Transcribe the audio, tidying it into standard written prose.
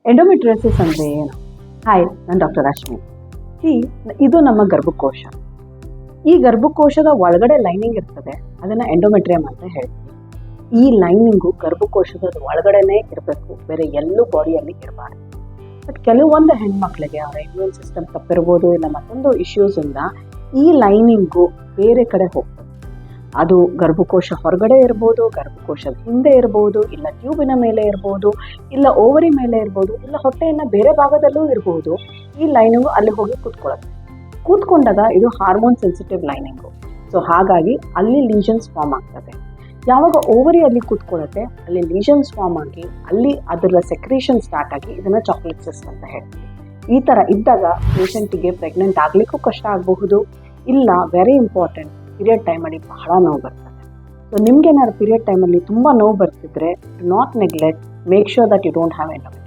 Endometriosis ಅಂದರೆ ಏನು? Hi, ನಾನು ಡಾಕ್ಟರ್ ರಶ್ಮಿ. ಇದು ನಮ್ಮ ಗರ್ಭಕೋಶ. ಈ ಗರ್ಭಕೋಶದ ಒಳಗಡೆ ಲೈನಿಂಗ್ ಇರ್ತದೆ, ಅದನ್ನು ಎಂಡೋಮೆಟ್ರಿಯಮ್ ಅಂತ ಹೇಳ್ತೀವಿ. ಈ ಲೈನಿಂಗು ಗರ್ಭಕೋಶದ ಒಳಗಡೆನೇ ಇರಬೇಕು, ಬೇರೆ ಎಲ್ಲೂ ಬಾಡಿಯಲ್ಲಿ ಇರಬಾರ್ದು. ಬಟ್ ಕೆಲವೊಂದು ಹೆಣ್ಮಕ್ಳಿಗೆ ಅವರ ಇಮ್ಯೂನ್ ಸಿಸ್ಟಮ್ ತಪ್ಪಿರ್ಬೋದು, ಇಲ್ಲ ಮತ್ತೊಂದು ಇಶ್ಯೂಸಿಂದ ಈ ಲೈನಿಂಗು ಬೇರೆ ಕಡೆ ಹೋಗ್ತದೆ. ಅದು ಗರ್ಭಕೋಶ ಹೊರಗಡೆ ಇರ್ಬೋದು, ಗರ್ಭಕೋಶದ ಹಿಂದೆ ಇರ್ಬೋದು, ಇಲ್ಲ ಟ್ಯೂಬಿನ ಮೇಲೆ ಇರ್ಬೋದು, ಇಲ್ಲ ಓವರಿ ಮೇಲೆ ಇರ್ಬೋದು, ಇಲ್ಲ ಹೊಟ್ಟೆಯನ್ನು ಬೇರೆ ಭಾಗದಲ್ಲೂ ಇರ್ಬೋದು. ಈ ಲೈನಿಂಗು ಅಲ್ಲಿ ಹೋಗಿ ಕೂತ್ಕೊಂಡಾಗ ಇದು ಹಾರ್ಮೋನ್ ಸೆನ್ಸಿಟಿವ್ ಲೈನಿಂಗು. ಸೊ ಹಾಗಾಗಿ ಅಲ್ಲಿ ಲೀಷನ್ಸ್ ಫಾರ್ಮ್ ಆಗ್ತದೆ. ಯಾವಾಗ ಓವರಿ ಅಲ್ಲಿ ಕೂತ್ಕೊಳ್ಳುತ್ತೆ, ಅಲ್ಲಿ ಲೀಷನ್ಸ್ ಫಾರ್ಮ್ ಆಗಿ ಅಲ್ಲಿ ಅದರ ಸೆಕ್ರೇಷನ್ ಸ್ಟಾರ್ಟ್ ಆಗಿ ಇದನ್ನು ಚಾಕ್ಲೇಟ್ ಸಿಸ್ಟ್ ಅಂತ ಹೇಳ್ತೀವಿ. ಈ ಥರ ಇದ್ದಾಗ ಪೇಷಂಟಿಗೆ ಪ್ರೆಗ್ನೆಂಟ್ ಆಗಲಿಕ್ಕೂ ಕಷ್ಟ ಆಗಬಹುದು. ಇಲ್ಲ, ವೆರಿ ಇಂಪಾರ್ಟೆಂಟ್, ಪೀರಿಯಡ್ ಟೈಮಲ್ಲಿ ಬಹಳ ನೋವು ಬರ್ತದೆ. ಸೊ ನಿಮ್ಗೇನಾದ್ರು ಪೀರಿಯಡ್ ಟೈಮಲ್ಲಿ ತುಂಬ ನೋವು ಬರ್ತಿದ್ರೆ, do not neglect, make sure that you don't have endometriosis.